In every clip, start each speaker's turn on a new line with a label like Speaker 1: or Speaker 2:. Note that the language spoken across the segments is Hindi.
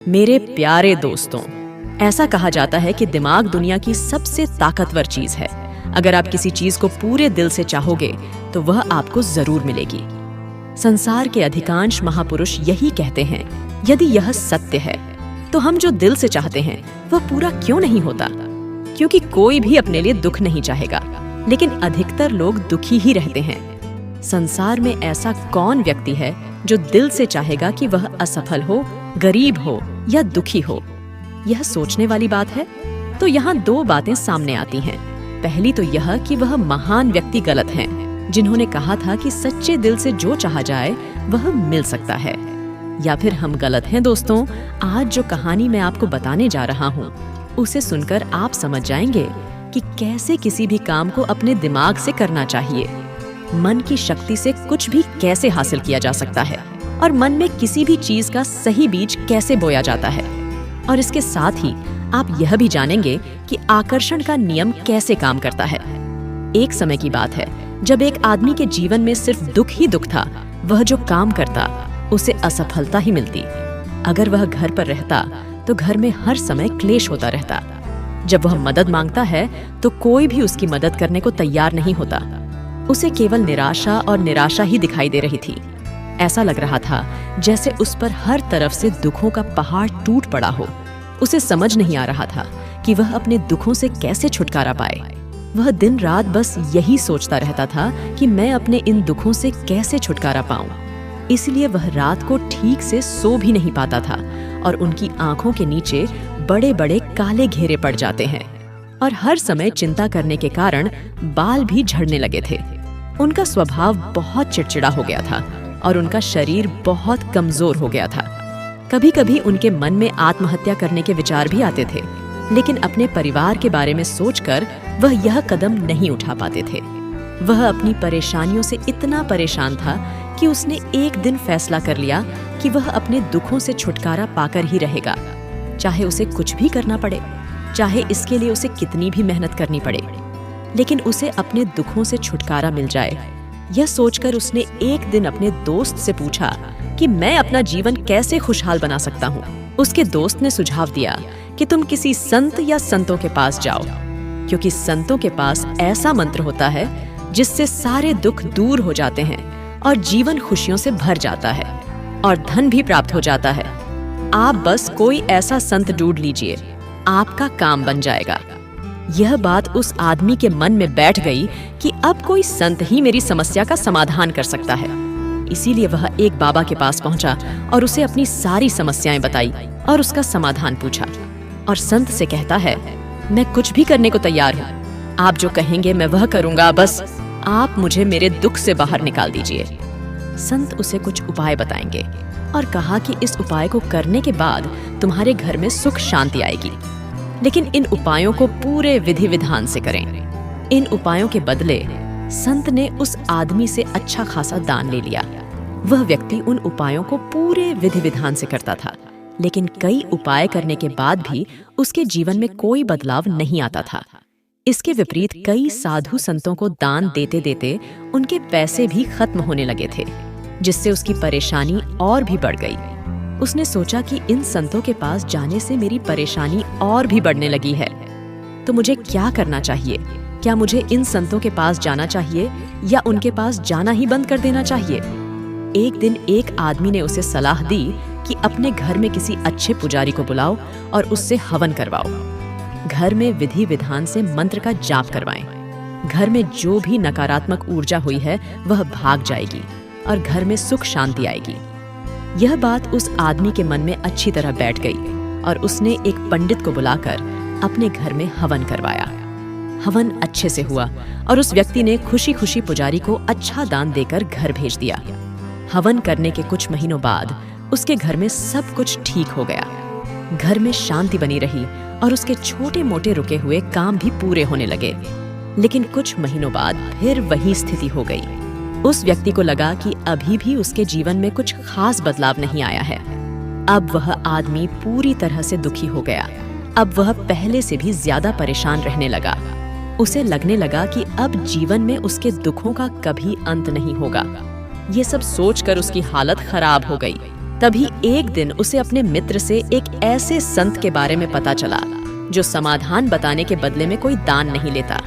Speaker 1: मेरे प्यारे दोस्तों, ऐसा कहा जाता है कि दिमाग दुनिया की सबसे ताकतवर चीज है। अगर आप किसी चीज को पूरे दिल से चाहोगे तो वह आपको जरूर मिलेगी। संसार के अधिकांश महापुरुष यही कहते हैं। यदि यह सत्य है तो हम जो दिल से चाहते हैं वह पूरा क्यों नहीं होता? क्योंकि कोई भी अपने लिए दुख नहीं चाहेगा, लेकिन अधिकतर लोग दुखी ही रहते हैं। संसार में ऐसा कौन व्यक्ति है जो दिल से चाहेगा कि वह असफल हो, गरीब हो या दुखी हो? यह सोचने वाली बात है। तो यहाँ दो बातें सामने आती हैं। पहली तो यह कि वह महान व्यक्ति गलत हैं, जिन्होंने कहा था कि सच्चे दिल से जो चाहा जाए वह मिल सकता है। या फिर हम गलत हैं दोस्तों। आज जो कहानी मैं आपको बताने जा रहा हूँ उसे सुनकर आप समझ जाएंगे कि कैसे किसी भी काम को अपने दिमाग से करना चाहिए। मन की शक्ति से कुछ भी कैसे हासिल किया जा सकता है और मन में किसी भी चीज का सही बीज कैसे बोया जाता है। और इसके साथ ही आप यह भी जानेंगे कि आकर्षण का नियम कैसे काम करता है। एक समय की बात है जब एक आदमी के जीवन में सिर्फ दुख ही दुख था। वह जो काम करता उसे असफलता ही मिलती। अगर वह घर पर रहता तो घर में हर समय क्लेश होता रहता। जब वह मदद मांगता है तो कोई भी उसकी मदद करने को तैयार नहीं होता। उसे केवल निराशा और निराशा ही दिखाई दे रही थी। ऐसा लग रहा था जैसे उस पर हर तरफ से दुखों का पहाड़ टूट पड़ा हो। उसे समझ नहीं आ रहा था कि वह अपने दुखों से कैसे छुटकारा पाए। वह दिन रात बस यही सोचता रहता था कि मैं अपने इन दुखों से कैसे छुटकारा पाऊं। इसलिए वह रात को ठीक से सो भी नहीं पाता था और उनकी आंखों के नीचे बड़े बड़े काले घेरे पड़ जाते हैं और हर समय चिंता करने के कारण बाल भी झड़ने लगे थे। उनका स्वभाव बहुत चिड़चिड़ा हो गया था और उनका शरीर बहुत कमजोर हो गया था। कभी कभी उनके मन में आत्महत्या करने के विचार भी आते थे, लेकिन अपने परिवार के बारे में सोचकर वह यह कदम नहीं उठा पाते थे। वह अपनी परेशानियों से इतना परेशान था कि उसने एक दिन फैसला कर लिया कि वह अपने दुखों से छुटकारा पाकर ही रहेगा, चाहे उसे कुछ भी करना पड़े, चाहे इसके लिए उसे कितनी भी मेहनत करनी पड़े, लेकिन उसे अपने दुखों से छुटकारा मिल जाए। यह सोचकर उसने एक दिन अपने दोस्त से पूछा कि मैं अपना जीवन कैसे खुशहाल बना सकता हूँ। उसके दोस्त ने सुझाव दिया कि तुम किसी संत या संतों के पास जाओ, क्योंकि संतों के पास ऐसा मंत्र होता है जिससे सारे दुख दूर हो जाते हैं और जीवन खुशियों से भर जाता है और धन भी प्राप्त हो जाता है। आप बस कोई ऐसा संत ढूंढ लीजिए, आपका काम बन जाएगा। यह बात उस आदमी के मन में बैठ गई कि अब कोई संत ही मेरी समस्या का समाधान कर सकता है। इसीलिए वह एक बाबा के पास पहुंचा और उसे अपनी सारी समस्याएं बताई और उसका समाधान पूछा। और संत से कहता है, मैं कुछ भी करने को तैयार हूँ, आप जो कहेंगे मैं वह करूँगा, बस आप मुझे मेरे दुख से बाहर निकाल दीजिए। संत उसे कुछ उपाय बताएंगे और कहा कि इस उपाय को करने के बाद तुम्हारे घर में सुख शांति आएगी, लेकिन इन उपायों को पूरे विधि विधान से करें। इन उपायों के बदले संत ने उस आदमी से अच्छा खासा दान ले लिया। वह व्यक्ति उन उपायों को पूरे विधि विधान से करता था, लेकिन कई उपाय करने के बाद भी उसके जीवन में कोई बदलाव नहीं आता था। इसके विपरीत कई साधु संतों को दान देते देते उनके पैसे भी खत्म होने लगे थे, जिससे उसकी परेशानी और भी बढ़ गई। उसने सोचा कि इन संतों के पास जाने से मेरी परेशानी और भी बढ़ने लगी है, तो मुझे क्या करना चाहिए? क्या मुझे इन संतों के पास जाना चाहिए या उनके पास जाना ही बंद कर देना चाहिए? एक दिन एक आदमी ने उसे सलाह दी कि अपने घर में किसी अच्छे पुजारी को बुलाओ और उससे हवन करवाओ। घर में विधि विधान से मंत्र का जाप करवाएं। घर में जो भी नकारात्मक ऊर्जा हुई है वह भाग जाएगी और घर में सुख शांति आएगी। यह बात उस आदमी के मन में अच्छी तरह बैठ गई और उसने एक पंडित को बुलाकर अपने घर में हवन करवाया। हवन अच्छे से हुआ और उस व्यक्ति ने खुशी खुशी पुजारी को अच्छा दान देकर घर भेज दिया। हवन करने के कुछ महीनों बाद उसके घर में सब कुछ ठीक हो गया। घर में शांति बनी रही और उसके छोटे मोटे रुके हुए काम भी पूरे होने लगे। लेकिन कुछ महीनों बाद फिर वही स्थिति हो गई। उस व्यक्ति को लगा कि अभी भी उसके जीवन में कुछ खास बदलाव नहीं आया है। अब वह आदमी पूरी तरह से दुखी हो गया। अब वह पहले से भी ज्यादा परेशान रहने लगा। उसे लगने लगा कि अब जीवन में उसके दुखों का कभी अंत नहीं होगा। ये सब सोचकर उसकी हालत खराब हो गई। तभी एक दिन उसे अपने मित्र से एक ऐसे संत के बारे में पता चला जो समाधान बताने के बदले में कोई दान नहीं लेता।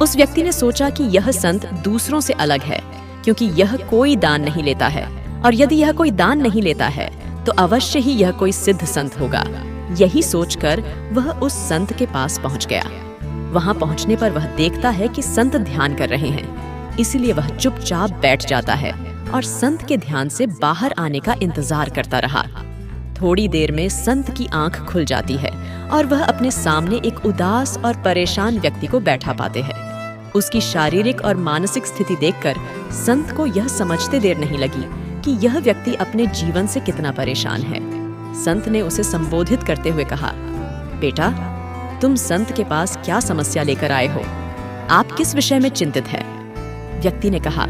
Speaker 1: उस व्यक्ति ने सोचा कि यह संत दूसरों से अलग है क्योंकि यह कोई दान नहीं लेता है, और यदि यह कोई दान नहीं लेता है तो अवश्य ही यह कोई सिद्ध संत होगा। यही सोचकर वह उस संत के पास पहुंच गया। वहां पहुंचने पर वह देखता है कि संत ध्यान कर रहे हैं, इसलिए वह चुपचाप बैठ जाता है और संत के ध्यान से बाहर आने का इंतजार करता रहा। थोड़ी देर में संत की आंख खुल जाती है और वह अपने सामने एक उदास और परेशान व्यक्ति को बैठा पाते हैं। उसकी शारीरिक और मानसिक स्थिति देखकर संत को यह समझते देर नहीं लगी कि यह व्यक्ति अपने जीवन से कितना परेशान है। संत ने उसे संबोधित करते हुए कहा, बेटा, तुम संत के पास क्या समस्या लेकर आए हो? आप किस विषय में चिंतित हैं? व्यक्ति ने कहा,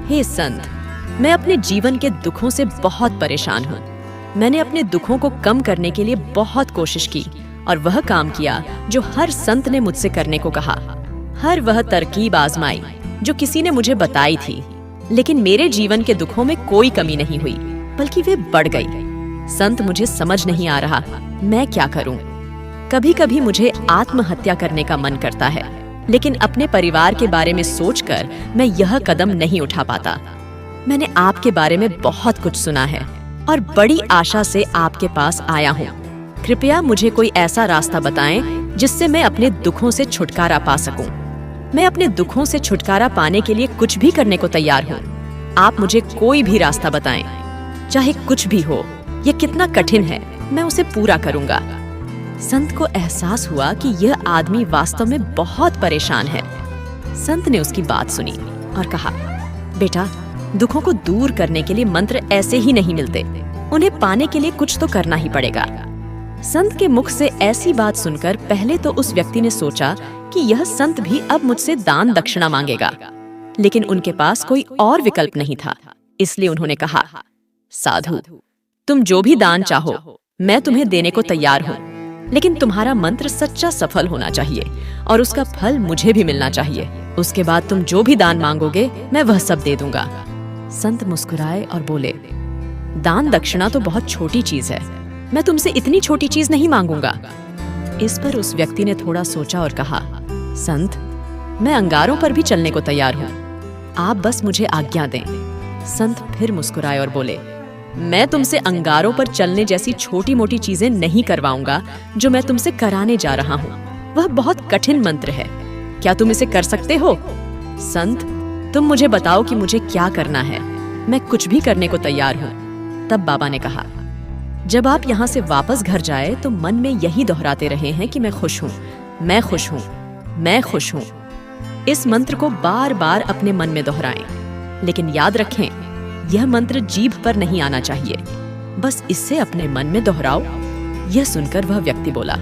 Speaker 1: हे संत, मैं अपने जीवन के दुखों से बहुत परेशान हूँ। मैंने अपने दुखों को कम करने के लिए बहुत कोशिश की और वह काम किया जो हर संत ने मुझसे करने को कहा। हर वह तरकीब आजमाई जो किसी ने मुझे बताई थी, लेकिन मेरे जीवन के दुखों में कोई कमी नहीं हुई, बल्कि वे बढ़ गई। संत, मुझे समझ नहीं आ रहा मैं क्या करूं। कभी कभी मुझे आत्महत्या करने का मन करता है, लेकिन अपने परिवार के बारे में सोचकर मैं यह कदम नहीं उठा पाता। मैंने आपके बारे में बहुत कुछ सुना है और बड़ी आशा से आपके पास आया हूँ। कृपया मुझे कोई ऐसा रास्ता बताएं जिससे मैं अपने दुखों से छुटकारा पा सकूं। मैं अपने दुखों से छुटकारा पाने के लिए कुछ भी करने को तैयार हूँ। आप मुझे कोई भी रास्ता बताएं, चाहे कुछ भी हो, यह कितना कठिन है, मैं उसे पूरा करूंगा। संत को एहसास हुआ कि यह आदमी वास्तव में बहुत परेशान है। संत ने उसकी बात सुनी और कहा, बेटा, दुखों को दूर करने के लिए मंत्र ऐसे ही नहीं मिलते, उन्हें पाने के लिए कुछ तो करना ही पड़ेगा। संत के मुख से ऐसी बात सुनकर पहले तो उस व्यक्ति ने सोचा कि यह संत भी अब मुझसे दान दक्षिणा मांगेगा, लेकिन उनके पास कोई और विकल्प नहीं था, इसलिए उन्होंने कहा, साधु, तुम जो भी दान चाहो मैं तुम्हें देने को तैयार हूँ, लेकिन तुम्हारा मंत्र सच्चा सफल होना चाहिए और उसका फल मुझे भी मिलना चाहिए। उसके बाद तुम जो भी दान मांगोगे मैं वह सब दे दूंगा। संत मुस्कुराए और बोले, दान दक्षिणा तो बहुत छोटी चीज है, मैं तुमसे इतनी छोटी चीज नहीं मांगूंगा। इस पर उस व्यक्ति ने थोड़ा सोचा और कहा, संत, मैं अंगारों पर भी चलने को तैयार हूँ, आप बस मुझे आज्ञा दें। संत फिर मुस्कुराए और बोले, मैं तुमसे अंगारों पर चलने जैसी छोटी मोटी चीजें नहीं करवाऊंगा जो मैं तुमसे कराने जा रहा हूँ। वह बहुत कठिन मंत्र है, क्या तुम इसे कर सकते हो? संत, तुम मुझे बताओ कि मुझे क्या करना है, मैं कुछ भी करने को तैयार हूँ। तब बाबा ने कहा, जब आप यहाँ से वापस घर जाए तो मन में यही दोहराते रहे हैं कि मैं खुश हूँ, मैं खुश हूँ, मैं खुश हूँ। इस मंत्र को बार बार अपने मन में दोहराएं, लेकिन याद रखें, यह मंत्र जीभ पर नहीं आना चाहिए, बस इससे अपने मन में दोहराओ। यह सुनकर वह व्यक्ति बोला,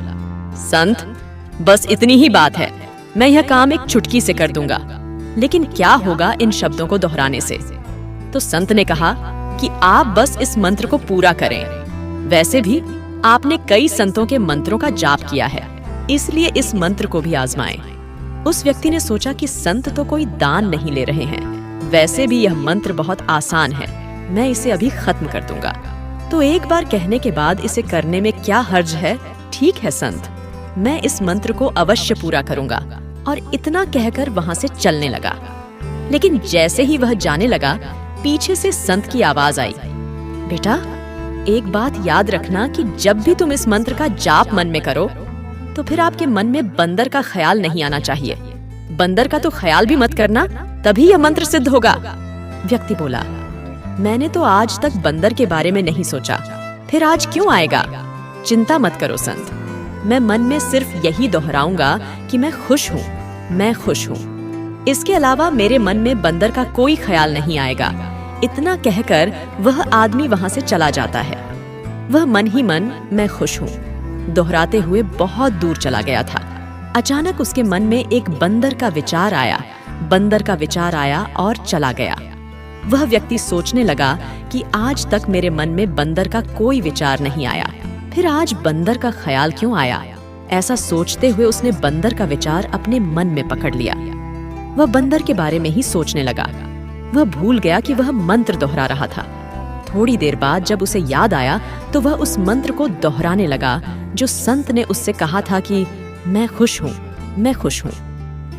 Speaker 1: संत, बस इतनी ही बात है, मैं यह काम एक चुटकी से कर दूंगा, लेकिन क्या होगा इन शब्दों को दोहराने से? तो संत ने कहा कि आप बस इस मंत्र को पूरा करें। वैसे भी आपने कई संतों के मंत्रों का जाप किया है, इसलिए इस मंत्र को भी आजमाएं। उस व्यक्ति ने सोचा कि संत तो कोई दान नहीं ले रहे हैं, वैसे भी यह मंत्र बहुत आसान है, मैं इसे अभी खत्म कर दूंगा, तो एक बार कहने के बाद इसे करने में क्या हर्ज है? ठीक है संत, मैं इस मंत्र को अवश्य पूरा करूंगा। और इतना कहकर वहां से चलने लगा। लेकिन जैसे ही वह जाने लगा, पीछे से संत की आवाज आई, बेटा, एक बात याद रखना कि जब भी तुम इस मंत्र का जाप मन में करो तो फिर आपके मन में बंदर का ख्याल नहीं आना चाहिए। बंदर का तो ख्याल भी मत करना, तभी यह मंत्र सिद्ध होगा। व्यक्ति बोला, मैंने तो आज तक बंदर के बारे में नहीं सोचा, फिर आज क्यों आएगा? चिंता मत करो संत, मैं मन में सिर्फ यही दोहराऊंगा कि मैं खुश हूँ, मैं खुश हूँ। इसके अलावा मेरे मन में बंदर का कोई ख्याल नहीं आएगा। इतना कहकर वह आदमी वहां से चला जाता है। वह मन ही मन मैं खुश हूँ दोहराते हुए बहुत दूर चला गया था। अचानक उसके मन में एक बंदर का विचार आया। बंदर का विचार आया और चला गया। वह व्यक्ति सोचने लगा कि आज तक मेरे मन में बंदर का कोई विचार नहीं आया, फिर आज बंदर का ख्याल क्यों आया? ऐसा सोचते हुए उसने बंदर का विचार अपने मन में पकड़ लिया। वह बंदर के बारे में ही सोचने लगा। वह भूल गया कि वह मंत्र दोहरा रहा था। थोड़ी देर बाद जब उसे याद आया तो वह उस मंत्र को दोहराने लगा जो संत ने उससे कहा था कि मैं खुश हूँ, मैं खुश हूँ।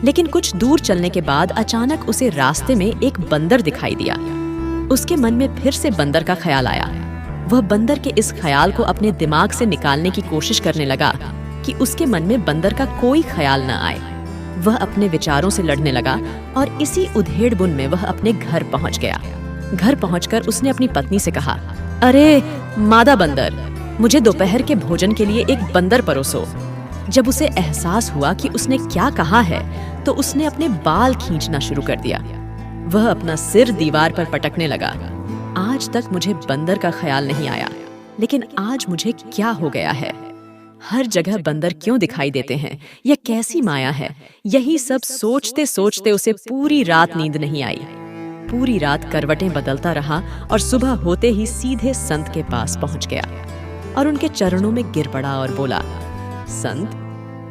Speaker 1: लेकिन कुछ दूर चलने के बाद अचानक उसे रास्ते में एक बंदर दिखाई दिया। उसके मन में फिर से बंदर का ख्याल आया। वह बंदर के इस ख्याल को अपने दिमाग से निकालने की कोशिश करने लगा कि उसके मन में बंदर का कोई ख्याल न आए। वह अपने विचारों से लड़ने लगा और इसी उधेड़-बुन में वह अपने घर पहुंच गया। घर पहुंचकर उसने अपनी पत्नी से कहा, अरे मादा बंदर, मुझे दोपहर के भोजन के लिए एक बंदर परोसो। जब उसे एहसास हुआ कि उसने क्या कहा है तो उसने अपने बाल खींचना शुरू कर दिया। वह अपना सिर दीवार पर पटकने लगा। आज तक मुझे बंदर का ख्याल नहीं आया, लेकिन आज मुझे क्या हो गया है? हर जगह बंदर क्यों दिखाई देते हैं? यह कैसी माया है? यही सब सोचते सोचते उसे पूरी रात नींद नहीं आई। पूरी रात करवटें बदलता रहा और सुबह होते ही सीधे संत के पास पहुंच गया और उनके चरणों में गिर पड़ा और बोला, संत,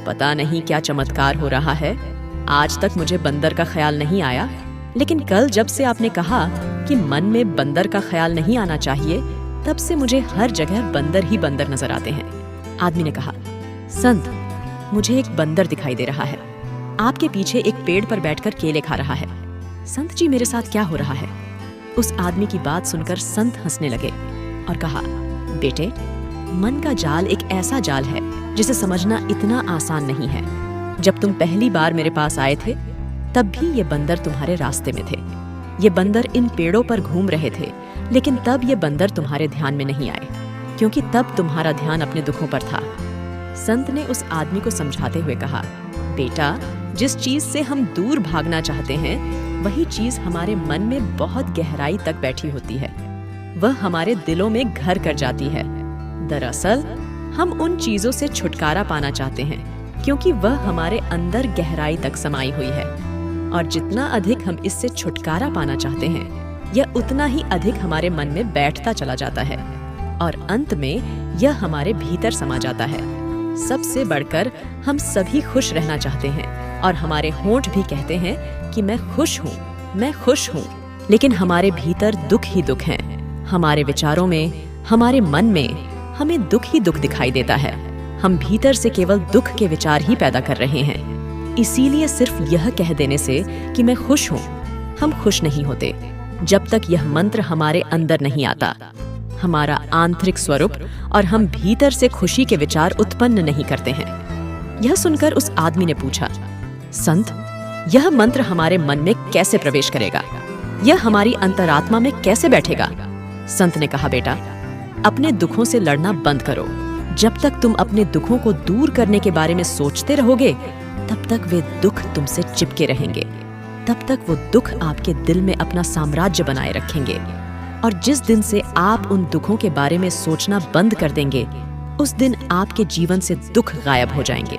Speaker 1: पता नहीं क्या चमत्कार हो रहा है। आज तक मुझे बंदर का ख्याल नहीं आया, लेकिन कल जब से आपने कहा कि मन में बंदर का ख्याल नहीं आना चाहिए, तब से मुझे हर जगह बंदर ही बंदर नजर आते हैं। आदमी ने कहा, संत, मुझे एक बंदर दिखाई दे रहा है। आपके पीछे एक पेड़ पर बैठकर केले खा रहा है। संत जी, मेरे साथ क्या हो रहा है? उस आदमी की बात सुनकर संत हंसने लगे और कहा, बेटे, मन का जाल एक ऐसा जाल है जिसे समझना इतना आसान नहीं है। जब तुम पहली बार मेरे पास आए थे तब भी ये बंदर तुम्हारे रास्ते में थे। ये बंदर इन पेड़ों पर घूम रहे थे, लेकिन तब ये बंदर तुम्हारे ध्यान में नहीं आए, क्योंकि तब तुम्हारा ध्यान अपने दुखों पर था। संत ने उस आदमी को समझाते हुए कहा, बेटा, जिस चीज से हम दूर भागना चाहते हैं वही चीज हमारे मन में बहुत गहराई तक बैठी होती है। वह हमारे दिलों में घर कर जाती है। दरअसल हम उन चीजों से छुटकारा पाना चाहते हैं क्योंकि वह हमारे अंदर गहराई तक समाई हुई है, और जितना अधिक हम इससे छुटकारा पाना चाहते हैं यह उतना ही अधिक हमारे मन में बैठता चला जाता है और अंत में यह हमारे भीतर समा जाता है। सबसे बढ़कर हम सभी खुश रहना चाहते हैं और हमारे होंठ भी कहते हैं कि मैं खुश हूँ, मैं खुश हूँ, लेकिन हमारे भीतर दुख ही दुख है। हमारे विचारों में, हमारे मन में हमें दुख ही दुख दिखाई देता है। हम भीतर से केवल दुख के विचार ही पैदा कर रहे हैं। इसीलिए सिर्फ यह कह देने से कि मैं खुश हूँ, हम खुश नहीं होते जब तक यह मंत्र हमारे अंदर नहीं आता, हमारा आंतरिक स्वरूप, और हम भीतर से खुशी के विचार उत्पन्न नहीं करते हैं। यह सुनकर उस आदमी ने पूछा, संत, यह मंत्र हमारे मन में कैसे प्रवेश करेगा? यह हमारी अंतरात्मा में कैसे बैठेगा? संत ने कहा, बेटा, अपने दुखों से लड़ना बंद करो। जब तक तुम अपने दुखों को दूर करने के बारे में सोचते रहोगे तब तक वे दुख तुमसे चिपके रहेंगे। तब तक वो दुख आपके दिल में अपना साम्राज्य बनाए रखेंगे, और जिस दिन से आप उन दुखों के बारे में सोचना बंद कर देंगे उस दिन आपके जीवन से दुख गायब हो जाएंगे।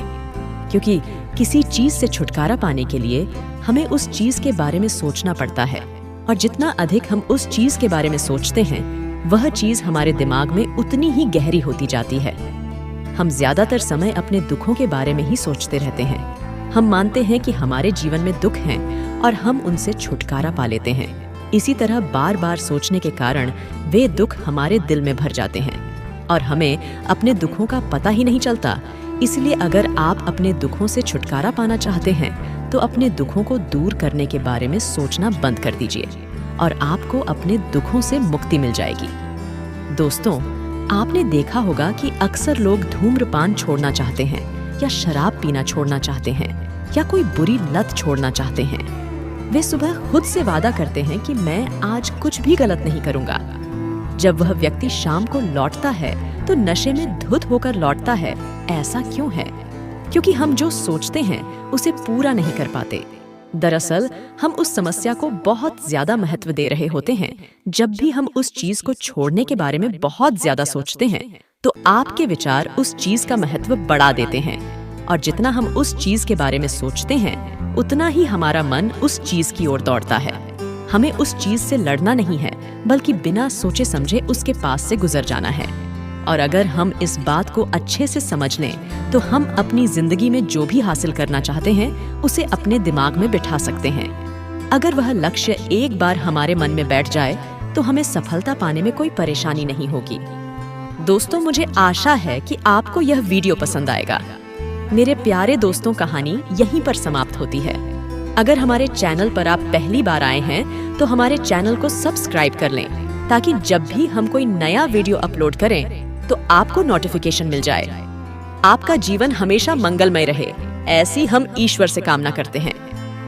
Speaker 1: क्योंकि किसी चीज से छुटकारा पाने के लिए हमें उस चीज के बारे में सोचना पड़ता है, और जितना अधिक हम उस चीज के बारे में सोचते हैं वह चीज हमारे दिमाग में उतनी ही गहरी होती जाती है। हम ज्यादातर समय अपने दुखों के बारे में ही सोचते रहते हैं। हम मानते हैं कि हमारे जीवन में दुख हैं और हम उनसे छुटकारा पा लेते हैं। इसी तरह बार बार सोचने के कारण वे दुख हमारे दिल में भर जाते हैं और हमें अपने दुखों का पता ही नहीं चलता। इसलिए अगर आप अपने दुखों से छुटकारा पाना चाहते हैं तो अपने दुखों को दूर करने के बारे में सोचना बंद कर दीजिए और आपको अपने दुखों से मुक्ति मिल जाएगी। दोस्तों, आपने देखा होगा कि अक्सर लोग धूम्रपान छोड़ना चाहते हैं या शराब पीना छोड़ना चाहते हैं या कोई बुरी लत छोड़ना चाहते हैं। वे सुबह खुद से वादा करते हैं कि मैं आज कुछ भी गलत नहीं करूंगा। जब वह व्यक्ति शाम को लौटता है तो नशे में धुत होकर लौटता है। ऐसा क्यों है? क्योंकि हम जो सोचते हैं उसे पूरा नहीं कर पाते। दरअसल हम उस समस्या को बहुत ज्यादा महत्व दे रहे होते हैं। जब भी हम उस चीज को छोड़ने के बारे में बहुत ज्यादा सोचते हैं तो आपके विचार उस चीज का महत्व बढ़ा देते हैं, और जितना हम उस चीज के बारे में सोचते हैं उतना ही हमारा मन उस चीज की ओर दौड़ता है। हमें उस चीज से लड़ना नहीं है, बल्कि बिना सोचे समझे उसके पास से गुजर जाना है। और अगर हम इस बात को अच्छे से समझ लें तो हम अपनी जिंदगी में जो भी हासिल करना चाहते हैं उसे अपने दिमाग में बिठा सकते हैं। अगर वह लक्ष्य एक बार हमारे मन में बैठ जाए तो तो हमें सफलता पाने में कोई परेशानी नहीं होगी। दोस्तों, मुझे आशा है कि आपको यह वीडियो पसंद आएगा। मेरे प्यारे दोस्तों, कहानी यहीं पर समाप्त होती है। अगर हमारे चैनल पर आप पहली बार आए हैं तो हमारे चैनल को सब्सक्राइब कर लें, ताकि जब भी हम कोई नया वीडियो अपलोड करें तो आपको नोटिफिकेशन मिल जाए। आपका जीवन हमेशा मंगलमय रहे, ऐसी हम ईश्वर से कामना करते हैं।